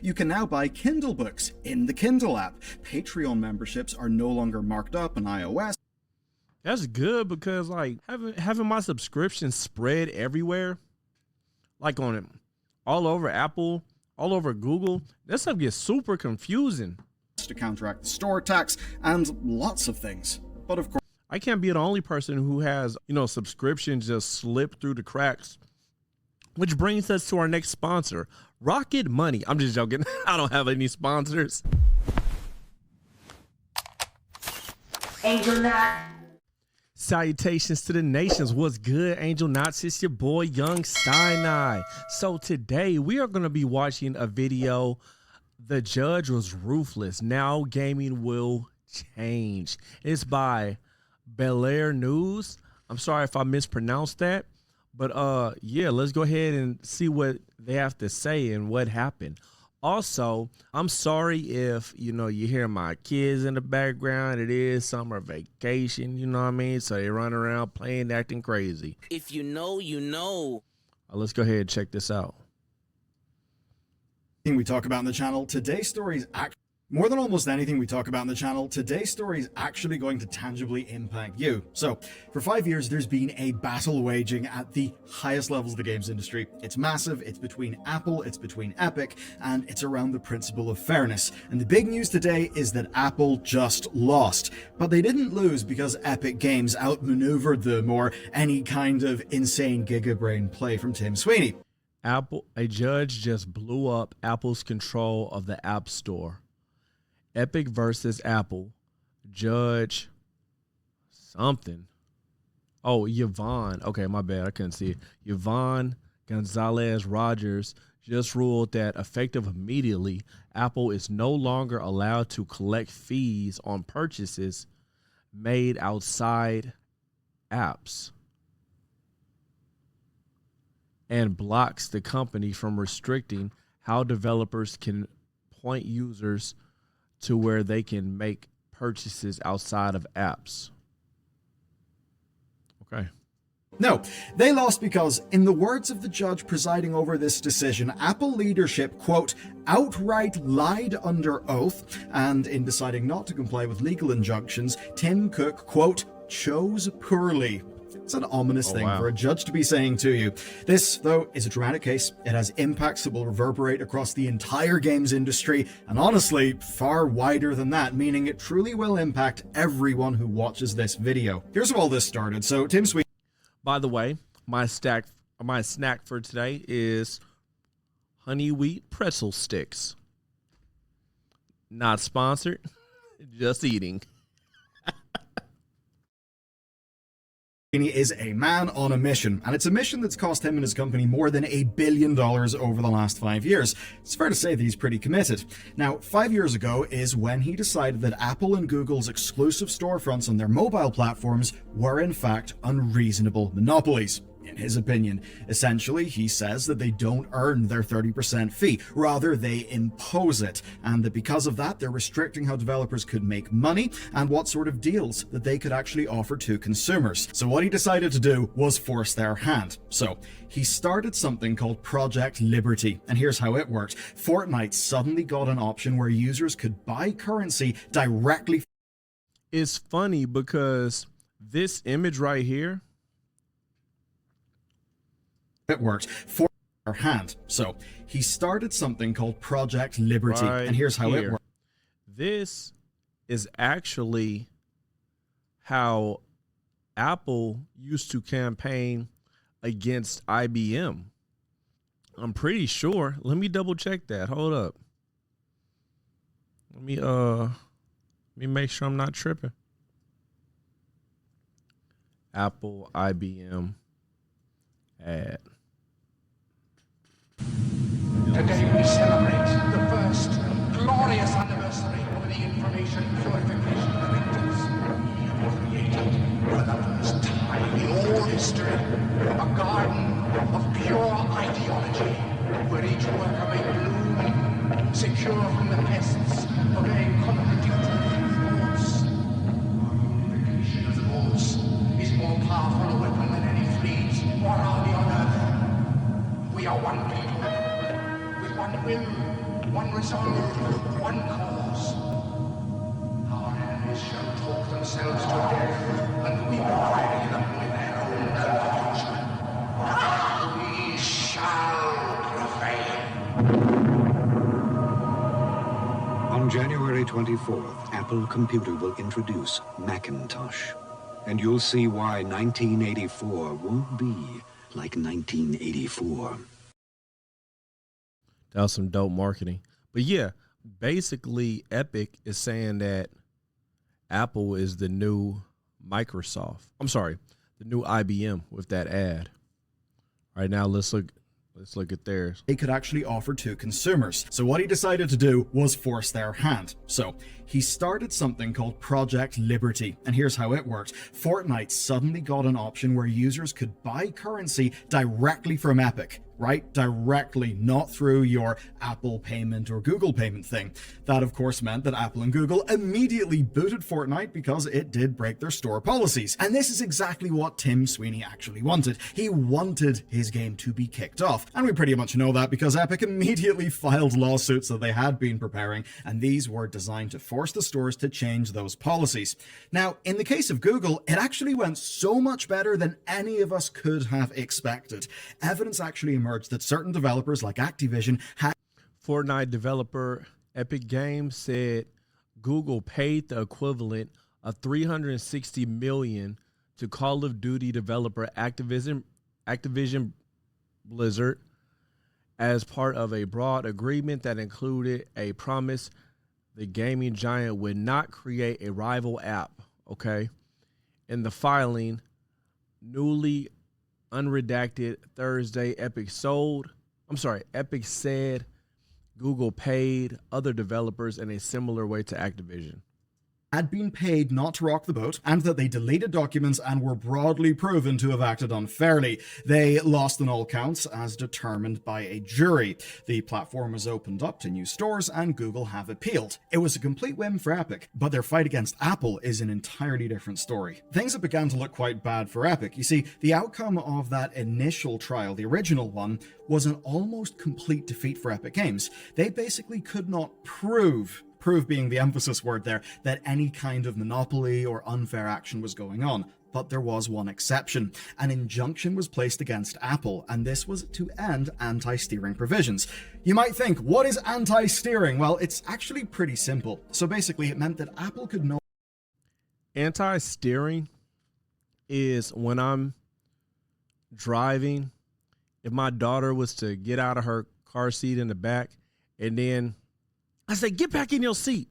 You can now buy Kindle books in the Kindle app. Patreon memberships are no longer marked up on iOS. That's good because like having my subscription spread everywhere, like on it, all over Apple, all over Google, that stuff gets super confusing. To counteract the store tax and lots of things. But of course, I can't be the only person who has, subscriptions just slip through the cracks. Which brings us to our next sponsor, Rocket Money. I'm just joking. I don't have any sponsors. Angel Knot. Salutations to the nations. What's good, Angel Knots? It's your boy, Young Sinai. So today we are going to be watching a video. The judge was ruthless. Now gaming will change. It's by Bel Air News. I'm sorry if I mispronounced that. But yeah, let's go ahead and see what they have to say and what happened. Also, I'm sorry if, you hear my kids in the background. It is summer vacation, you know what I mean? So they run around playing, acting crazy. If you know, you know. Let's go ahead and check this out. we talk about on the channel, today's story is more than almost anything we talk about on the channel, today's story is actually going to tangibly impact you. So, for 5 years, there's been a battle waging at the highest levels of the games industry. It's massive, it's between Apple, it's between Epic, and it's around the principle of fairness. And the big news today is that Apple just lost. But they didn't lose because Epic Games outmaneuvered them or any kind of insane gigabrain play from Tim Sweeney. A judge just blew up Apple's control of the App Store. Epic versus Apple. Judge something. Oh, Yvonne. Okay, my bad. I couldn't see it. Yvonne Gonzalez Rogers just ruled that effective immediately, Apple is no longer allowed to collect fees on purchases made outside apps and blocks the company from restricting how developers can point users to where they can make purchases outside of apps. Okay. No, they lost because, in the words of the judge presiding over this decision, Apple leadership, quote, outright lied under oath, and in deciding not to comply with legal injunctions, Tim Cook, quote, chose poorly. It's an ominous thing for a judge to be saying to you. This, though, is a dramatic case. It has impacts that will reverberate across the entire games industry, and honestly, far wider than that, meaning it truly will impact everyone who watches this video. Here's how all this started. So, Tim Sweeney. By the way, my snack for today is honey wheat pretzel sticks. Not sponsored, just eating. Is a man on a mission, and it's a mission that's cost him and his company more than $1 billion over the last 5 years. It's fair to say that he's pretty committed. Now, 5 years ago is when he decided that Apple and Google's exclusive storefronts on their mobile platforms were in fact unreasonable monopolies. In his opinion, essentially, he says that they don't earn their 30% fee, rather they impose it, and that because of that, they're restricting how developers could make money and what sort of deals that they could actually offer to consumers. So what he decided to do was force their hand. So he started something called Project Liberty, and here's how it worked. Fortnite suddenly got an option where users could buy currency directly. It's funny because this image right here, it worked for our hand. So he started something called Project Liberty, and here's how it worked. This is actually how Apple used to campaign against IBM. I'm pretty sure. Let me double check that. Hold up. Let me make sure I'm not tripping. Apple IBM ad. Today we celebrate the first glorious anniversary of the information purification directives. We have created for the first time in all history a garden of pure ideology where each worker may bloom, secure from the pests of a contradictory thoughts. Our purification of thoughts is more powerful a weapon than any fleet or army on earth. We are one people. One will, one resolve one cause. Our enemies shall talk themselves to death, and we will bury them with their own confusion. We shall prevail. On January 24th, Apple Computer will introduce Macintosh. And you'll see why 1984 won't be like 1984. That was some dope marketing. But yeah, basically Epic is saying that Apple is the new Microsoft. I'm sorry, the new IBM with that ad. Right now, let's look at theirs. They could actually offer to consumers. So what he decided to do was force their hand. So he started something called Project Liberty, and here's how it worked. Fortnite suddenly got an option where users could buy currency directly from Epic. Right? Directly, not through your Apple payment or Google payment thing. That, of course, meant that Apple and Google immediately booted Fortnite because it did break their store policies. And this is exactly what Tim Sweeney actually wanted. He wanted his game to be kicked off. And we pretty much know that because Epic immediately filed lawsuits that they had been preparing, and these were designed to force the stores to change those policies. Now, in the case of Google, it actually went so much better than any of us could have expected. Evidence actually emerged that certain developers like Activision had Fortnite developer Epic Games said Google paid the equivalent of $360 million to Call of Duty developer Activision Blizzard as part of a broad agreement that included a promise the gaming giant would not create a rival app. Okay. In the filing, newly unredacted Thursday, Epic said Google paid other developers in a similar way to Activision. Had been paid not to rock the boat, and that they deleted documents and were broadly proven to have acted unfairly. They lost on all counts as determined by a jury. The platform was opened up to new stores and Google have appealed. It was a complete win for Epic, but their fight against Apple is an entirely different story. Things have begun to look quite bad for Epic. You see, the outcome of that initial trial, the original one, was an almost complete defeat for Epic Games. They basically could not prove being the emphasis word there, that any kind of monopoly or unfair action was going on. But there was one exception. An injunction was placed against Apple, and this was to end anti-steering provisions. You might think, what is anti-steering? Well, it's actually pretty simple. So basically, it meant that Apple could no Anti-steering is when I'm driving, if my daughter was to get out of her car seat in the back, and then I say, get back in your seat.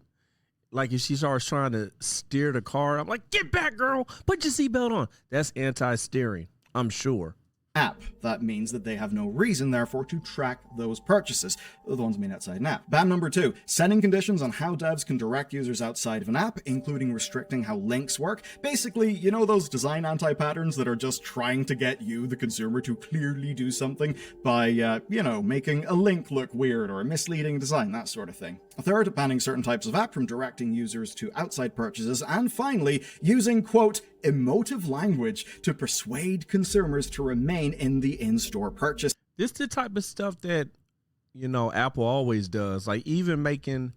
Like if she starts trying to steer the car, I'm like, get back, girl. Put your seatbelt on. That's anti-steering, I'm sure. app. That means that they have no reason, therefore, to track those purchases, the ones made outside an app. Ban number 2, setting conditions on how devs can direct users outside of an app, including restricting how links work. Basically, you know those design anti-patterns that are just trying to get you, the consumer, to clearly do something by, making a link look weird or a misleading design, that sort of thing. A third, banning certain types of app from directing users to outside purchases. And finally, using, quote, emotive language to persuade consumers to remain in the in-store purchase. This is the type of stuff that, Apple always does. Like even making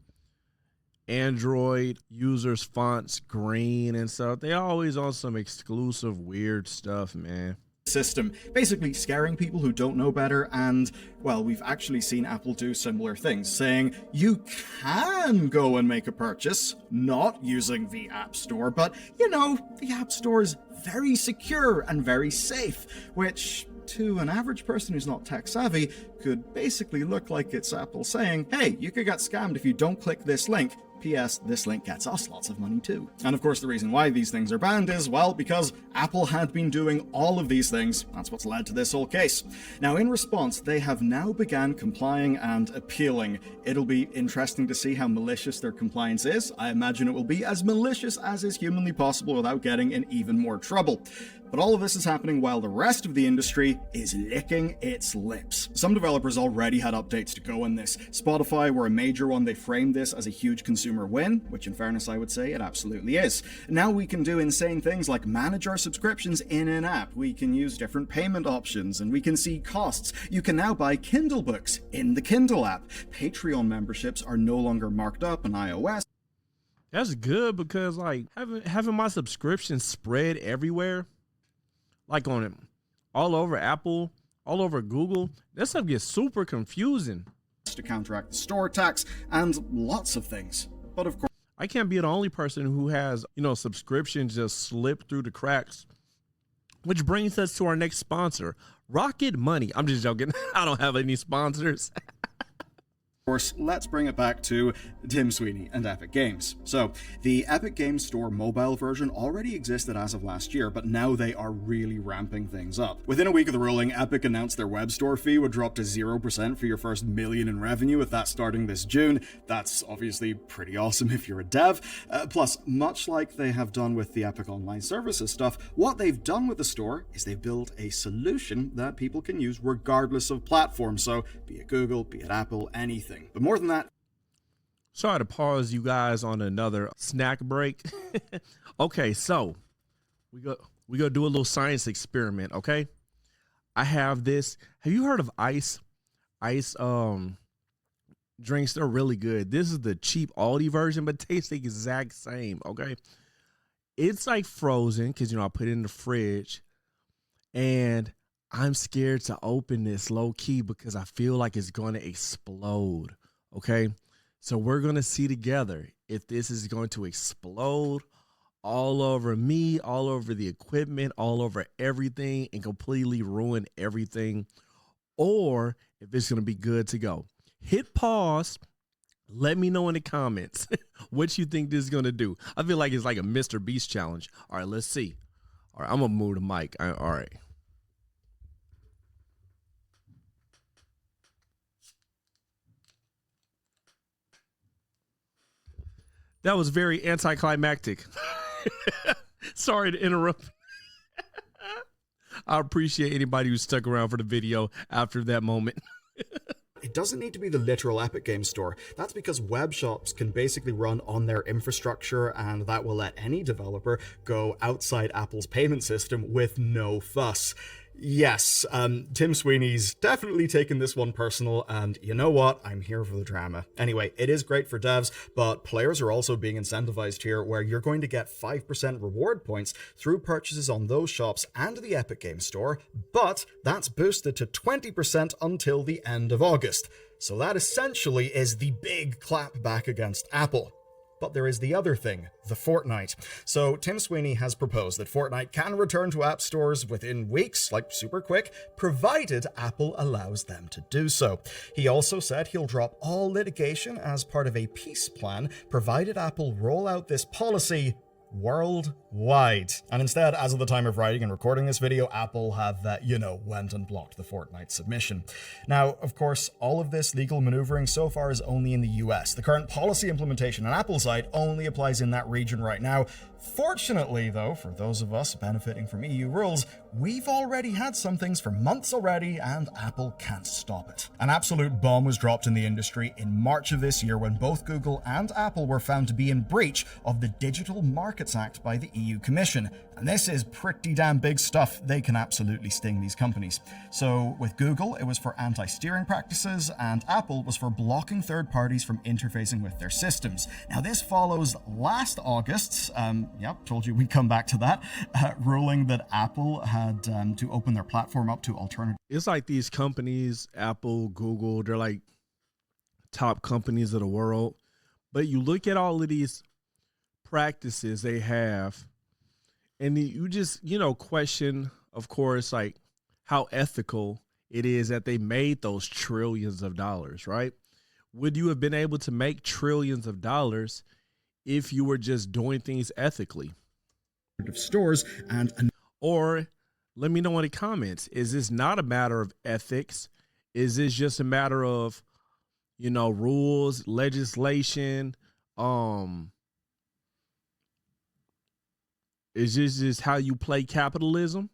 Android users' fonts green and stuff. They always on some exclusive weird stuff, man. System, basically scaring people who don't know better. And well, we've actually seen Apple do similar things, saying you can go and make a purchase not using the App Store, but the App Store is very secure and very safe, which to an average person who's not tech savvy could basically look like it's Apple saying, hey, you could get scammed if you don't click this link. P.S. This link gets us lots of money too. And of course the reason why these things are banned is, well, because Apple had been doing all of these things. That's what's led to this whole case. Now in response, they have now began complying and appealing. It'll be interesting to see how malicious their compliance is. I imagine it will be as malicious as is humanly possible without getting in even more trouble. But all of this is happening while the rest of the industry is licking its lips. Some developers already had updates to go on this. Spotify were a major one. They framed this as a huge consumer win, which in fairness I would say it absolutely is. Now we can do insane things like manage our subscriptions in an app. We can use different payment options and we can see costs. You can now buy Kindle books in the Kindle app. Patreon memberships are no longer marked up on iOS. That's good because like having my subscription spread everywhere, like on it, all over Apple, all over Google, that stuff gets super confusing. To counteract the store tax and lots of things. But of course, I can't be the only person who has, subscriptions just slip through the cracks. Which brings us to our next sponsor, Rocket Money. I'm just joking. I don't have any sponsors. let's bring it back to Tim Sweeney and Epic Games. So, the Epic Games Store mobile version already existed as of last year, but now they are really ramping things up. Within a week of the ruling, Epic announced their web store fee would drop to 0% for your first $1 million in revenue, with that starting this June. That's obviously pretty awesome if you're a dev. Plus, much like they have done with the Epic Online Services stuff, what they've done with the store is they've built a solution that people can use regardless of platform. So, be it Google, be it Apple, anything. But more than that, sorry to pause you guys on another snack break. Okay, so we go do a little science experiment. Okay, I have this. Have you heard of ice drinks? They're really good. This is the cheap Aldi version, but tastes the exact same. Okay, it's like frozen because I put it in the fridge, and I'm scared to open this low key because I feel like it's going to explode. Okay. So we're going to see together if this is going to explode all over me, all over the equipment, all over everything, and completely ruin everything, or if it's going to be good to go. Hit pause. Let me know in the comments what you think this is going to do. I feel like it's like a Mr. Beast challenge. All right, let's see. All right, I'm going to move the mic. All right. That was very anticlimactic. Sorry to interrupt. I appreciate anybody who stuck around for the video after that moment. it doesn't need to be the literal Epic Games Store. That's because web shops can basically run on their infrastructure, and that will let any developer go outside Apple's payment system with no fuss. Yes, Tim Sweeney's definitely taken this one personal, and you know what? I'm here for the drama. Anyway, it is great for devs, but players are also being incentivized here, where you're going to get 5% reward points through purchases on those shops and the Epic Games Store, but that's boosted to 20% until the end of August. So that essentially is the big clap back against Apple. But there is the other thing, the Fortnite. So Tim Sweeney has proposed that Fortnite can return to app stores within weeks, like super quick, provided Apple allows them to do so. He also said he'll drop all litigation as part of a peace plan, provided Apple roll out this policy worldwide. And instead, as of the time of writing and recording this video, Apple have, went and blocked the Fortnite submission. Now, of course, all of this legal maneuvering so far is only in the US. The current policy implementation on Apple's side only applies in that region right now. Fortunately, though, for those of us benefiting from EU rules, we've already had some things for months already, and Apple can't stop it. An absolute bomb was dropped in the industry in March of this year when both Google and Apple were found to be in breach of the Digital Markets Act by the EU Commission. And this is pretty damn big stuff. They can absolutely sting these companies. So with Google, it was for anti-steering practices, and Apple was for blocking third parties from interfacing with their systems. Now this follows last August's, told you we'd come back to that, ruling that Apple had to open their platform up to alternative. It's like these companies, Apple, Google, they're like top companies of the world. But you look at all of these practices they have, and you just, question, of course, like how ethical it is that they made those trillions of dollars, right? Would you have been able to make trillions of dollars if you were just doing things ethically? Stores and or let me know in the comments, is this not a matter of ethics? Is this just a matter of, rules, legislation, Is this just how you play capitalism?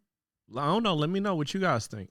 I don't know. Let me know what you guys think.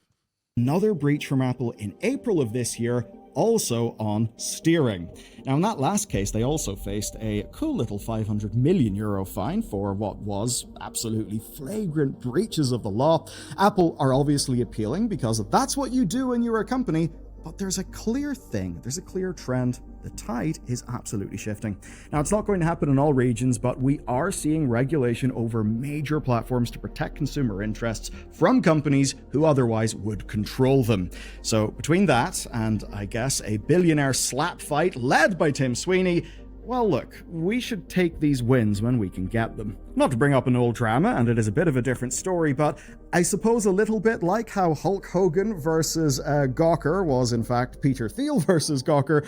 Another breach from Apple in April of this year, also on steering. Now, in that last case, they also faced a cool little €500 million fine for what was absolutely flagrant breaches of the law. Apple are obviously appealing because that's what you do when you're a company, but there's a clear thing, there's a clear trend. The tide is absolutely shifting. Now, it's not going to happen in all regions, but we are seeing regulation over major platforms to protect consumer interests from companies who otherwise would control them. So between that and, I guess, a billionaire slap fight led by Tim Sweeney, well, look, we should take these wins when we can get them. Not to bring up an old drama, and it is a bit of a different story, but I suppose a little bit like how Hulk Hogan versus Gawker was, in fact, Peter Thiel versus Gawker,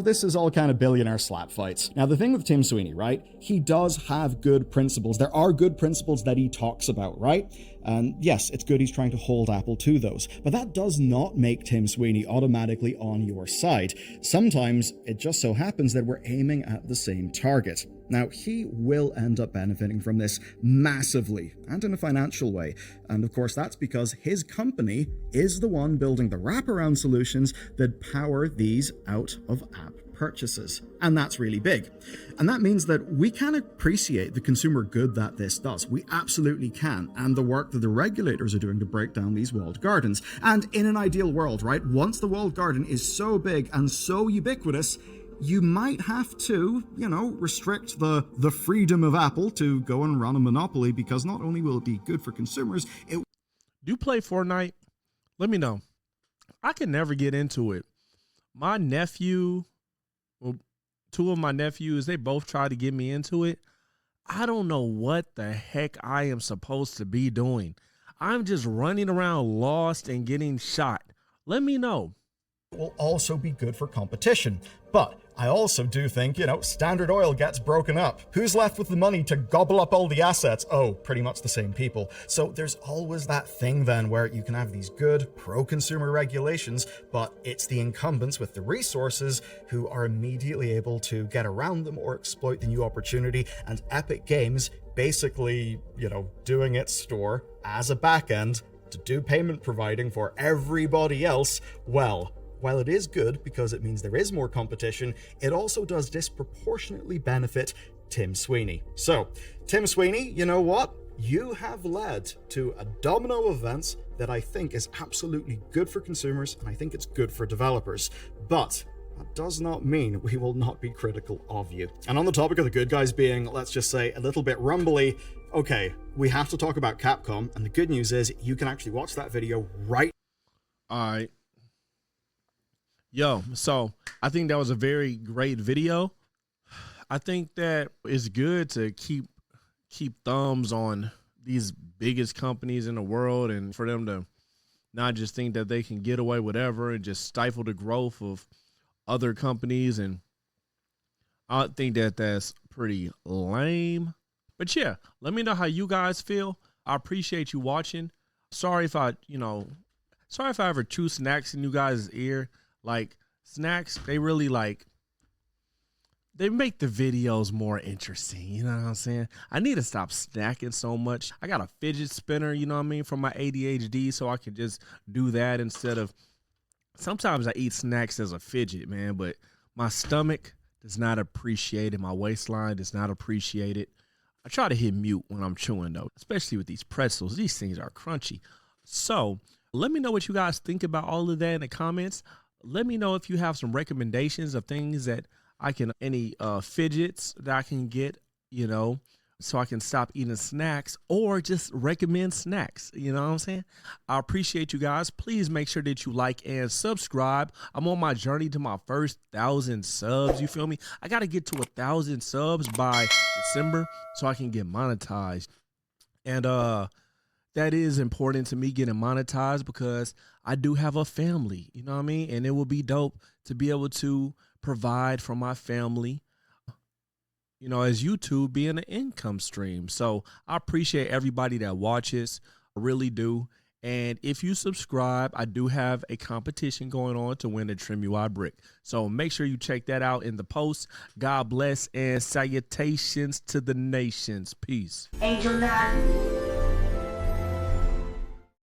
this is all kind of billionaire slap fights. Now, the thing with Tim Sweeney, right? He does have good principles. There are good principles that he talks about, right? And yes, it's good he's trying to hold Apple to those, but that does not make Tim Sweeney automatically on your side. Sometimes it just so happens that we're aiming at the same target. Now, he will end up benefiting from this massively, and in a financial way. And of course, that's because his company is the one building the wraparound solutions that power these out-of-app purchases. And that's really big. And that means that we can appreciate the consumer good that this does. We absolutely can. And the work that the regulators are doing to break down these walled gardens. And in an ideal world, right, once the walled garden is so big and so ubiquitous, you might have to, restrict the freedom of Apple to go and run a monopoly, because not only will it be good for consumers, it... Do you play Fortnite? Let me know. I can never get into it. My nephew, well, two of my nephews, they both try to get me into it. I don't know what the heck I am supposed to be doing. I'm just running around lost and getting shot. Let me know. Will also be good for competition. But I also do think, Standard Oil gets broken up. Who's left with the money to gobble up all the assets? Oh, pretty much the same people. So there's always that thing then where you can have these good pro-consumer regulations, but it's the incumbents with the resources who are immediately able to get around them or exploit the new opportunity. And Epic Games basically, doing its store as a backend to do payment providing for everybody else, well, while it is good because it means there is more competition, it also does disproportionately benefit Tim Sweeney. So, Tim Sweeney, you know what? You have led to a domino of events that I think is absolutely good for consumers, and I think it's good for developers. But that does not mean we will not be critical of you. And on the topic of the good guys being, let's just say, a little bit rumbly, okay, we have to talk about Capcom, and the good news is you can actually watch that video right. All right. Yo, so I think that was a very great video. I think that it's good to keep thumbs on these biggest companies in the world, and for them to not just think that they can get away with whatever and just stifle the growth of other companies. And I think that that's pretty lame. But yeah, let me know how you guys feel. I appreciate you watching. Sorry if I ever chew snacks in you guys' ear. Like, snacks, they really they make the videos more interesting. You know what I'm saying? I need to stop snacking so much. I got a fidget spinner, for my ADHD, so I can just do that instead of, sometimes I eat snacks as a fidget, man, but my stomach does not appreciate it. My waistline does not appreciate it. I try to hit mute when I'm chewing, though, especially with these pretzels. These things are crunchy. So let me know what you guys think about all of that in the comments. Let me know if you have some recommendations of things that I can, any fidgets that I can get, so I can stop eating snacks, or just recommend snacks. You know what I'm saying? I appreciate you guys. Please make sure that you like and subscribe. I'm on my journey to my first 1,000 subs. You feel me? I got to get to 1,000 subs by December so I can get monetized. And that is important to me, getting monetized, because I do have a family, you know what I mean? And it will be dope to be able to provide for my family, as YouTube being an income stream. So I appreciate everybody that watches. I really do. And if you subscribe, I do have a competition going on to win a Trim UI brick. So make sure you check that out in the post. God bless and salutations to the nations. Peace. Angel Knot.